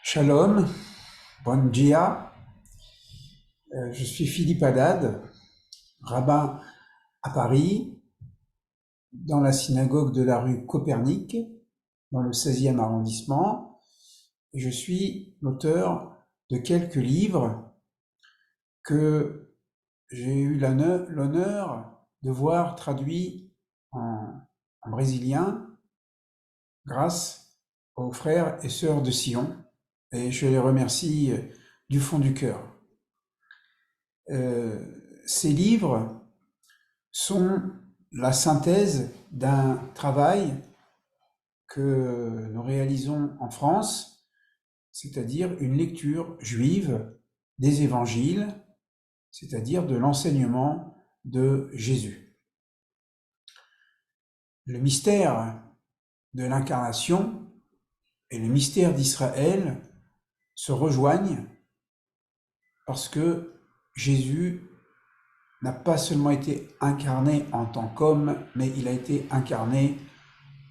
Shalom, bon dia. Je suis Philippe Haddad, rabbin à Paris, dans la synagogue de la rue Copernic, dans le 16e arrondissement. Et je suis l'auteur de quelques livres que j'ai eu l'honneur de voir traduits en brésilien grâce aux frères et sœurs de Sion. Et je les remercie du fond du cœur. Ces livres sont la synthèse d'un travail que nous réalisons en France, c'est-à-dire une lecture juive des évangiles, c'est-à-dire de l'enseignement de Jésus. Le mystère de l'incarnation et le mystère d'Israël se rejoignent parce que Jésus n'a pas seulement été incarné en tant qu'homme, mais il a été incarné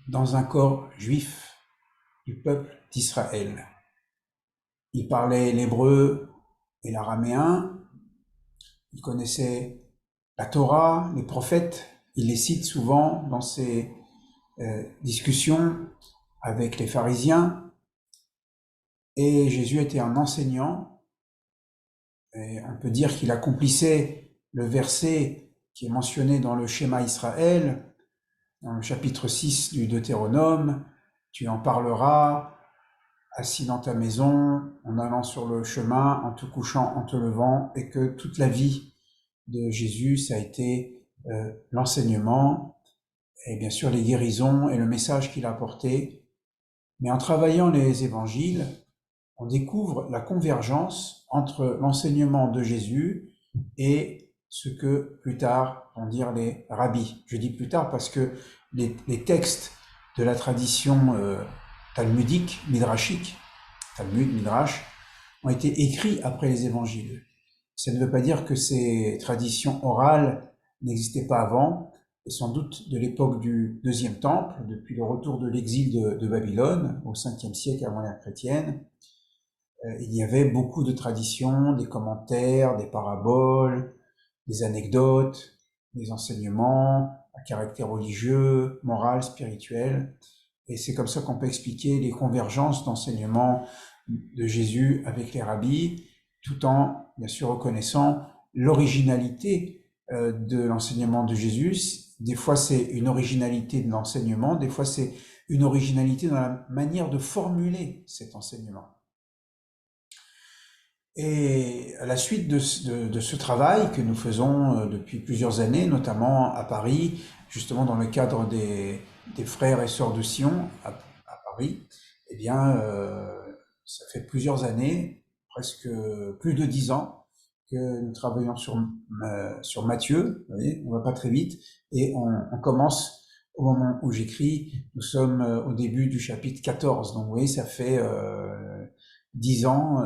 dans un corps juif du peuple d'Israël. Il parlait l'hébreu et l'araméen, il connaissait la Torah, les prophètes, il les cite souvent dans ses discussions avec les pharisiens, et Jésus était un enseignant, et on peut dire qu'il accomplissait le verset qui est mentionné dans le schéma Israël, dans le chapitre 6 du Deutéronome, tu en parleras assis dans ta maison, en allant sur le chemin, en te couchant, en te levant, et que toute la vie de Jésus, ça a été l'enseignement, et bien sûr les guérisons et le message qu'il a apporté. Mais en travaillant les évangiles, on découvre la convergence entre l'enseignement de Jésus et ce que plus tard vont dire les rabbis. Je dis plus tard parce que les textes de la tradition talmudique, midrashique, Talmud, Midrash, ont été écrits après les évangiles. Ça ne veut pas dire que ces traditions orales n'existaient pas avant, et sans doute de l'époque du Deuxième Temple, depuis le retour de l'exil de Babylone, au 5e siècle avant l'ère chrétienne, il y avait beaucoup de traditions, des commentaires, des paraboles, des anecdotes, des enseignements à caractère religieux, moral, spirituel. Et c'est comme ça qu'on peut expliquer les convergences d'enseignements de Jésus avec les rabbis, tout en, bien sûr, reconnaissant l'originalité de l'enseignement de Jésus. Des fois, c'est une originalité de l'enseignement, des fois, c'est une originalité dans la manière de formuler cet enseignement. Et à la suite de ce travail que nous faisons depuis plusieurs années, notamment à Paris, justement dans le cadre des frères et sœurs de Sion à Paris, eh bien, ça fait plusieurs années, presque plus de 10 ans, que nous travaillons sur Matthieu. Vous voyez, on va pas très vite, et on commence au moment où j'écris. Nous sommes au début du chapitre 14, donc vous voyez, ça fait 10 ans.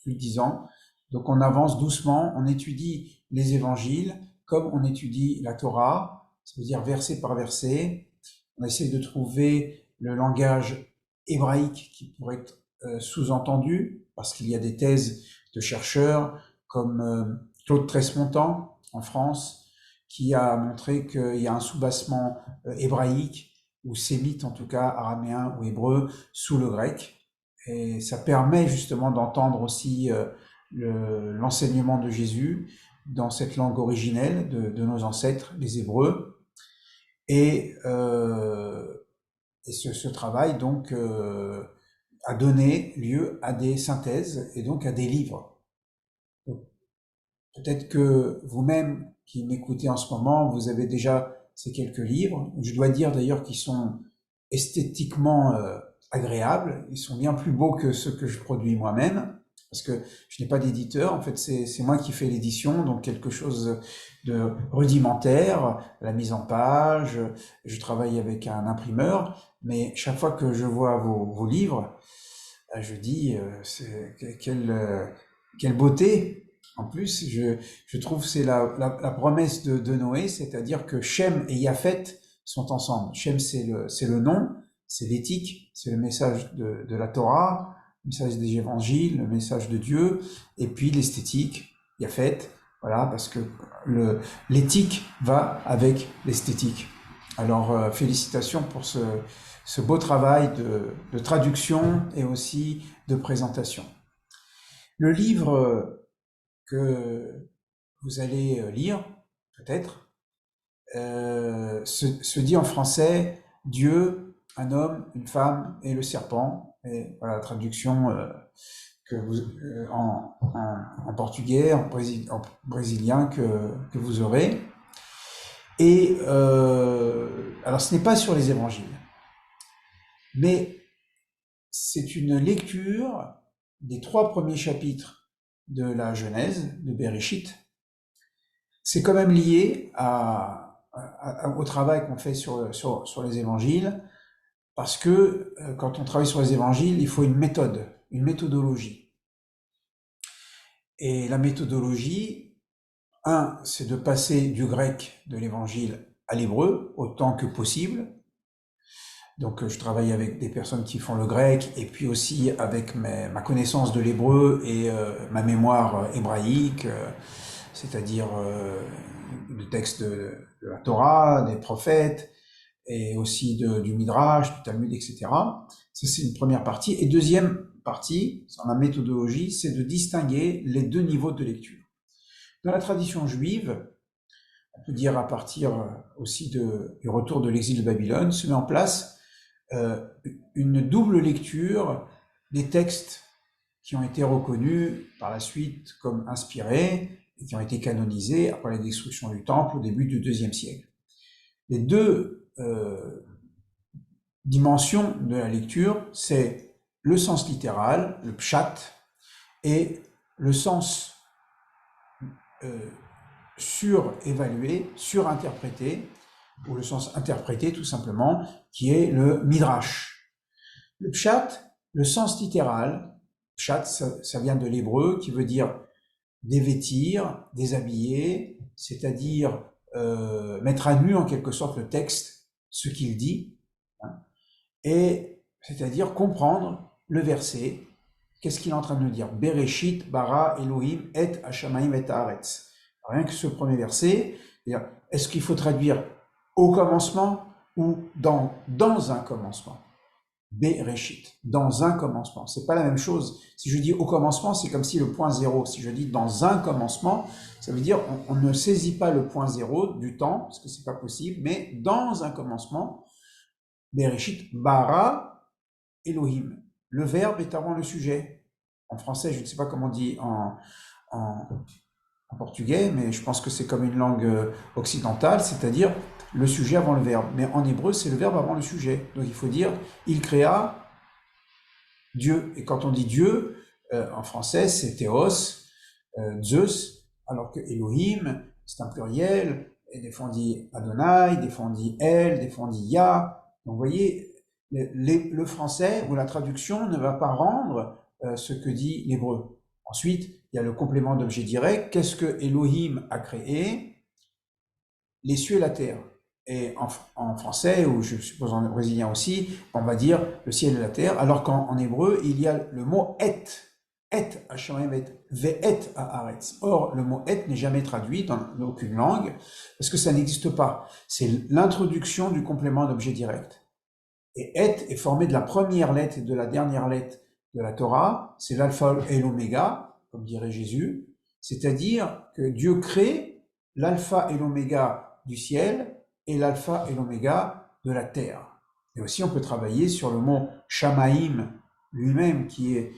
Plus de 10 ans. Donc on avance doucement, on étudie les évangiles comme on étudie la Torah, ça veut dire verset par verset. On essaie de trouver le langage hébraïque qui pourrait être sous-entendu, parce qu'il y a des thèses de chercheurs comme Claude Tresmontant en France, qui a montré qu'il y a un soubassement hébraïque, ou sémite en tout cas, araméen ou hébreu, sous le grec. Et ça permet justement d'entendre aussi l'enseignement de Jésus dans cette langue originelle de nos ancêtres, les Hébreux. Et ce travail donc a donné lieu à des synthèses et donc à des livres. Peut-être que vous-même qui m'écoutez en ce moment, vous avez déjà ces quelques livres. Je dois dire d'ailleurs qu'ils sont esthétiquement agréables. Ils sont bien plus beaux que ceux que je produis moi-même, parce que je n'ai pas d'éditeur. En fait, c'est moi qui fais l'édition, donc quelque chose de rudimentaire, la mise en page. Je travaille avec un imprimeur, mais chaque fois que je vois vos livres, je dis quelle beauté. En plus, je trouve que c'est la promesse de Noé, c'est-à-dire que Shem et Japhet sont ensemble. Shem, c'est le nom, c'est l'éthique, c'est le message de la Torah. le message des évangiles, le message de Dieu, et puis l'esthétique, Yafet, voilà, parce que l'éthique va avec l'esthétique. Alors, félicitations pour ce beau travail de traduction et aussi de présentation. Le livre que vous allez lire, peut-être, se dit en français « Dieu, un homme, une femme et le serpent ». Et voilà la traduction que vous, en portugais, en brésilien que vous aurez. Et alors ce n'est pas sur les évangiles, mais c'est une lecture des 3 premiers chapitres de la Genèse, de Bereshit. C'est quand même lié au travail qu'on fait sur les évangiles, parce que quand on travaille sur les évangiles, il faut une méthode, une méthodologie. Et la méthodologie, c'est de passer du grec de l'évangile à l'hébreu autant que possible. Donc je travaille avec des personnes qui font le grec, et puis aussi avec ma connaissance de l'hébreu et ma mémoire hébraïque, c'est-à-dire le texte de la Torah, des prophètes, et aussi du Midrash, du Talmud, etc. Ça, c'est une première partie. Et deuxième partie, dans la méthodologie, c'est de distinguer les 2 niveaux de lecture. Dans la tradition juive, on peut dire à partir aussi du retour de l'exil de Babylone, se met en place une double lecture des textes qui ont été reconnus par la suite comme inspirés et qui ont été canonisés après la destruction du temple au début du IIe siècle. Les 2 dimensions de la lecture, c'est le sens littéral, le pshat, et le sens surévalué, surinterprété, ou le sens interprété tout simplement, qui est le midrash. Le pshat, le sens littéral, pshat, ça vient de l'hébreu, qui veut dire dévêtir, déshabiller, c'est-à-dire mettre à nu en quelque sorte le texte, ce qu'il dit, hein, et c'est-à-dire comprendre le verset. Qu'est-ce qu'il est en train de nous dire? Bereshit, bara, Elohim, et Hashamaim, et Haaretz. Rien que ce premier verset, est-ce qu'il faut traduire au commencement ou dans un commencement? Bereshit, dans un commencement. C'est pas la même chose. Si je dis au commencement, c'est comme si le point zéro. Si je dis dans un commencement, ça veut dire on ne saisit pas le point zéro du temps, parce que c'est pas possible, mais dans un commencement, Bereshit, bara, Elohim. Le verbe est avant le sujet. En français, je ne sais pas comment on dit en portugais, mais je pense que c'est comme une langue occidentale, c'est-à-dire le sujet avant le verbe. Mais en hébreu, c'est le verbe avant le sujet. Donc il faut dire « il créa Dieu ». Et quand on dit Dieu, en français, c'est Théos, Zeus, alors que Elohim, c'est un pluriel, et des fois on dit Adonai, des fois on dit El, des fois on dit Yah. Donc vous voyez, le français ou la traduction ne va pas rendre ce que dit l'hébreu. Ensuite, il y a le complément d'objet direct. Qu'est-ce que Elohim a créé? Les cieux et la terre. Et en français, ou je suppose en brésilien aussi, on va dire le ciel et la terre, alors qu'en hébreu, il y a le mot et Hashamaim et ve'et haaretz. Or, le mot et n'est jamais traduit dans aucune langue, parce que ça n'existe pas. C'est l'introduction du complément d'objet direct. Et et est formé de la première lettre et de la dernière lettre de la Torah, c'est l'alpha et l'oméga, comme dirait Jésus, c'est-à-dire que Dieu crée l'alpha et l'oméga du ciel et l'alpha et l'oméga de la terre. Et aussi on peut travailler sur le mot Shamaim lui-même, qui est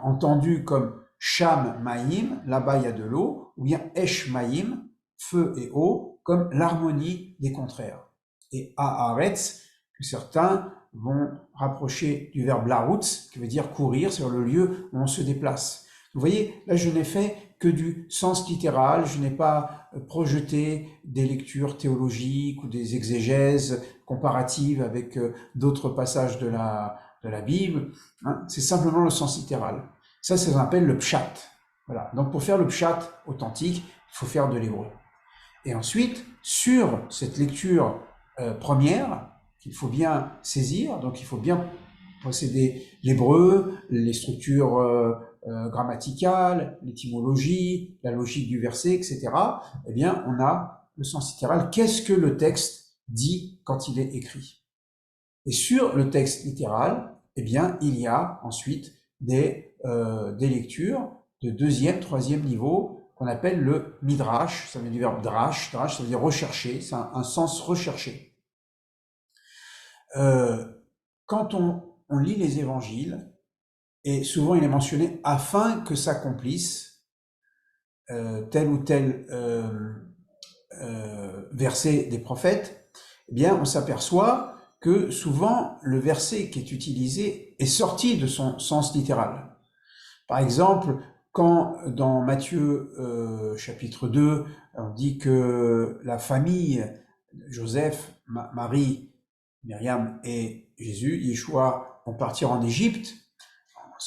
entendu comme Sham Maïm, là-bas il y a de l'eau, ou bien Esh Maïm, feu et eau, comme l'harmonie des contraires. Et Haaretz, que certains vont rapprocher du verbe larutz, qui veut dire courir sur le lieu où on se déplace. Vous voyez, là je n'ai fait que du sens littéral, je n'ai pas projeté des lectures théologiques ou des exégèses comparatives avec d'autres passages de la Bible, hein. C'est simplement le sens littéral. Ça s'appelle le pshat. Voilà. Donc pour faire le pshat authentique, il faut faire de l'hébreu. Et ensuite, sur cette lecture première, qu'il faut bien saisir, donc il faut bien posséder l'hébreu, les structures grammaticales, l'étymologie, la logique du verset, etc., eh bien, on a le sens littéral. Qu'est-ce que le texte dit quand il est écrit? Et sur le texte littéral, eh bien, il y a ensuite des lectures de deuxième, troisième niveau qu'on appelle le midrash. Ça vient du verbe drash. Drash, ça veut dire rechercher. C'est un sens recherché. Quand on lit les évangiles, et souvent il est mentionné afin que s'accomplisse tel ou tel verset des prophètes, eh bien, on s'aperçoit que souvent le verset qui est utilisé est sorti de son sens littéral. Par exemple, quand dans Matthieu chapitre 2, on dit que la famille Joseph, Marie, Myriam et Jésus, Yeshua, vont partir en Égypte,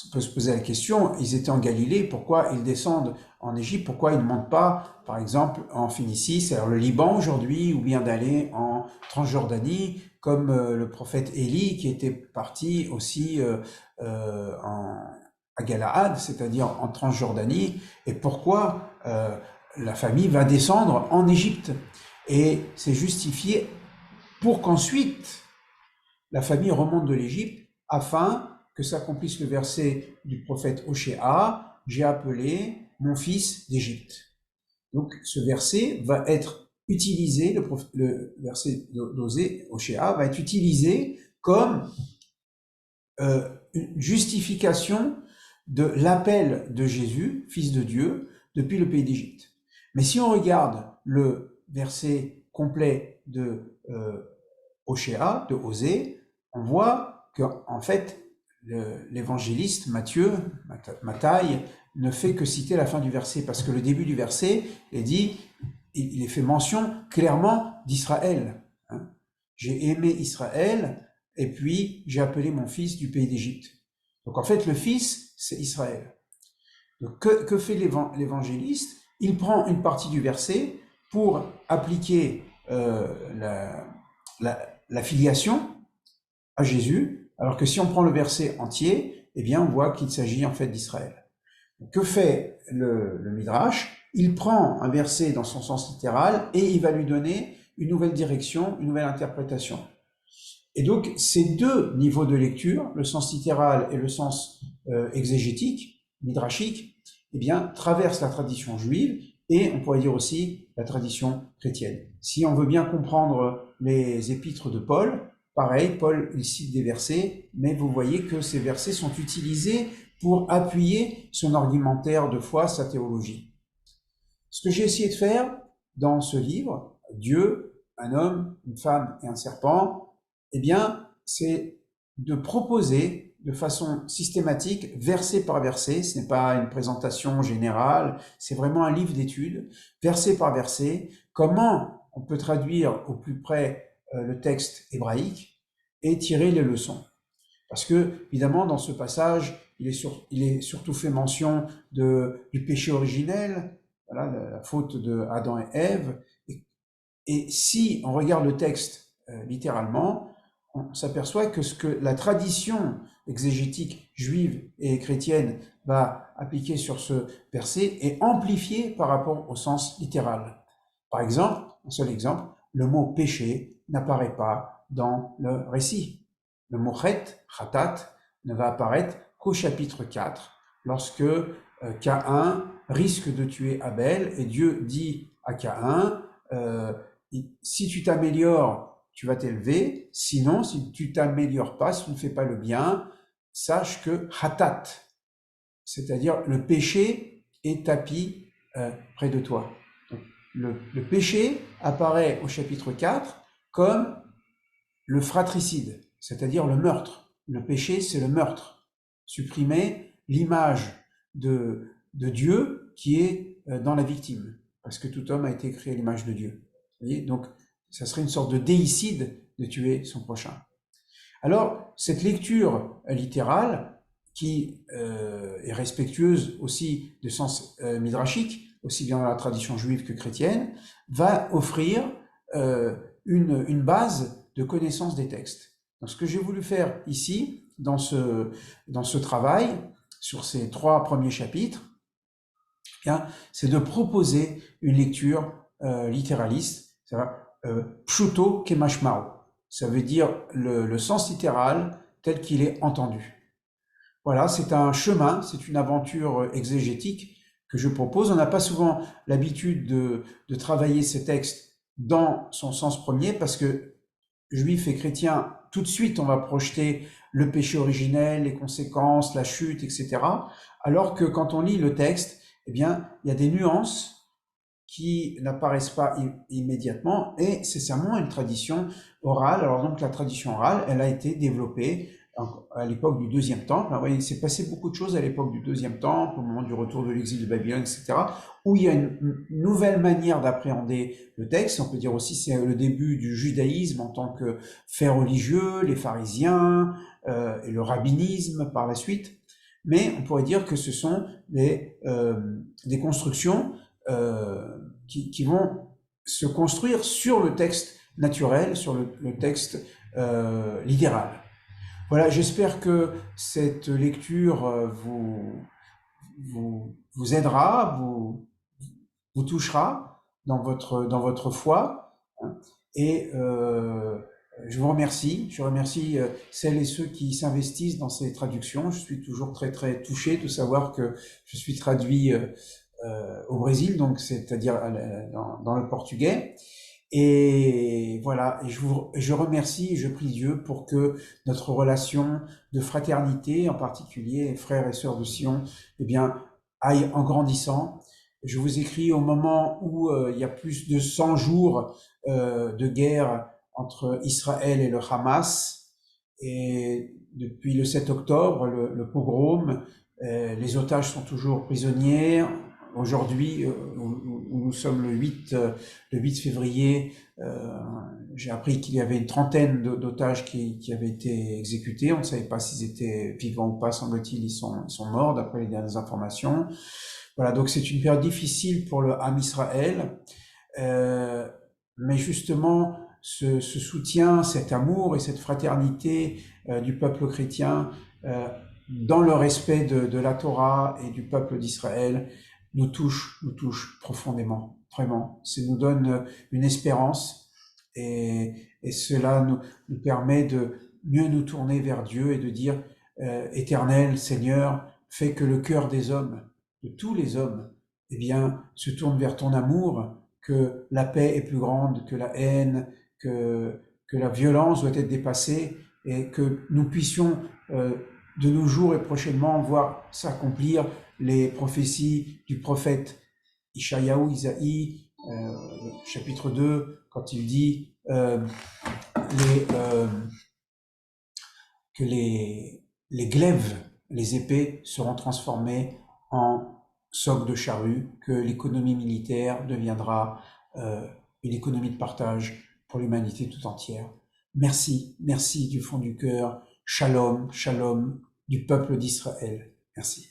on peut se poser la question, ils étaient en Galilée, pourquoi ils descendent en Égypte, pourquoi ils ne montent pas, par exemple, en Phénicie, c'est-à-dire le Liban aujourd'hui, ou bien d'aller en Transjordanie, comme le prophète Élie qui était parti aussi à Galaad, c'est-à-dire en Transjordanie, et pourquoi la famille va descendre en Égypte. Et c'est justifié pour qu'ensuite la famille remonte de l'Égypte afin que s'accomplisse le verset du prophète Oshéa, j'ai appelé mon fils d'Égypte. Donc ce verset va être utilisé, le verset d'Osée, Oshéa, va être utilisé comme une justification de l'appel de Jésus, fils de Dieu, depuis le pays d'Égypte. Mais si on regarde le verset complet de Oshéa, de Osée, on voit qu'en fait, l'évangéliste Matthieu, Matthaï, ne fait que citer la fin du verset, parce que le début du verset est dit, il est fait mention clairement d'Israël. Hein. J'ai aimé Israël, et puis j'ai appelé mon fils du pays d'Égypte. Donc en fait, le fils, c'est Israël. Donc que fait l'évangéliste? Il prend une partie du verset pour appliquer la filiation à Jésus, alors que si on prend le verset entier, eh bien on voit qu'il s'agit en fait d'Israël. Que fait le Midrash? Il prend un verset dans son sens littéral et il va lui donner une nouvelle direction, une nouvelle interprétation. Et donc ces deux niveaux de lecture, le sens littéral et le sens exégétique, midrashique, eh bien traversent la tradition juive et on pourrait dire aussi la tradition chrétienne. Si on veut bien comprendre les épîtres de Paul, pareil, Paul il cite des versets, mais vous voyez que ces versets sont utilisés pour appuyer son argumentaire de foi, sa théologie. Ce que j'ai essayé de faire dans ce livre, Dieu, un homme, une femme et un serpent, eh bien, c'est de proposer de façon systématique, verset par verset, ce n'est pas une présentation générale, c'est vraiment un livre d'études, verset par verset, comment on peut traduire au plus près le texte hébraïque et tirer les leçons. Parce que, évidemment, dans ce passage, il est surtout fait mention du péché originel, voilà, la faute de Adam et Ève. Et si on regarde le texte littéralement, on s'aperçoit que ce que la tradition exégétique juive et chrétienne va appliquer sur ce verset est amplifié par rapport au sens littéral. Par exemple, un seul exemple, le mot péché n'apparaît pas dans le récit. Le mot khatat, ne va apparaître qu'au chapitre 4, lorsque Caïn risque de tuer Abel, et Dieu dit à Caïn, si tu t'améliores, tu vas t'élever, sinon, si tu t'améliores pas, si tu ne fais pas le bien, sache que khatat, c'est-à-dire le péché est tapis près de toi. Donc, le péché apparaît au chapitre 4 comme le fratricide, c'est-à-dire le meurtre. Le péché, c'est le meurtre. Supprimer l'image de Dieu qui est dans la victime, parce que tout homme a été créé à l'image de Dieu. Vous voyez, donc, ça serait une sorte de déicide de tuer son prochain. Alors, cette lecture littérale, qui est respectueuse aussi du sens midrashique, aussi bien dans la tradition juive que chrétienne, va offrir une base de connaissance des textes. Donc, ce que j'ai voulu faire ici, dans ce travail, sur ces 3 premiers chapitres, eh bien, c'est de proposer une lecture littéraliste, pshuto kemashmao. Ça veut dire le sens littéral tel qu'il est entendu. Voilà, c'est un chemin, c'est une aventure exégétique que je propose. On n'a pas souvent l'habitude de travailler ces textes dans son sens premier parce que juifs et chrétiens, tout de suite, on va projeter le péché originel, les conséquences, la chute, etc. Alors que quand on lit le texte, eh bien, il y a des nuances qui n'apparaissent pas immédiatement et c'est simplement une tradition orale. Alors donc la tradition orale, elle a été développée à l'époque du Deuxième Temple. Il s'est passé beaucoup de choses à l'époque du Deuxième Temple, au moment du retour de l'exil de Babylone, etc., où il y a une nouvelle manière d'appréhender le texte. On peut dire aussi c'est le début du judaïsme en tant que fait religieux, les pharisiens et le rabbinisme par la suite. Mais on pourrait dire que ce sont des constructions qui vont se construire sur le texte naturel, sur le texte littéral. Voilà, j'espère que cette lecture vous aidera, vous touchera dans votre foi. Et je vous remercie. Je remercie celles et ceux qui s'investissent dans ces traductions. Je suis toujours très très touché de savoir que je suis traduit au Brésil, donc c'est-à-dire dans le portugais. Et voilà, et je remercie et je prie Dieu pour que notre relation de fraternité, en particulier frères et sœurs de Sion, eh bien, aille en grandissant. Je vous écris au moment où il y a plus de 100 jours de guerre entre Israël et le Hamas. Et depuis le 7 octobre, le pogrom, les otages sont toujours prisonniers. Aujourd'hui, où nous sommes le 8 février, j'ai appris qu'il y avait une trentaine d'otages qui avaient été exécutés. On ne savait pas s'ils étaient vivants ou pas, semble-t-il, ils sont morts d'après les dernières informations. Voilà, donc c'est une période difficile pour le Ham Israël, mais justement, ce soutien, cet amour et cette fraternité du peuple chrétien dans le respect de la Torah et du peuple d'Israël nous touche profondément, vraiment. Ça nous donne une espérance et cela nous permet de mieux nous tourner vers Dieu et de dire Éternel Seigneur, fais que le cœur des hommes, de tous les hommes, eh bien, se tourne vers ton amour, que la paix est plus grande que la haine, que la violence doit être dépassée et que nous puissions de nos jours et prochainement voir s'accomplir les prophéties du prophète Ishayahu, Isaïe, chapitre 2, quand il dit que les glaives, les épées seront transformées en socs de charrue, que l'économie militaire deviendra une économie de partage pour l'humanité tout entière. Merci, merci du fond du cœur. Shalom, shalom du peuple d'Israël. Merci.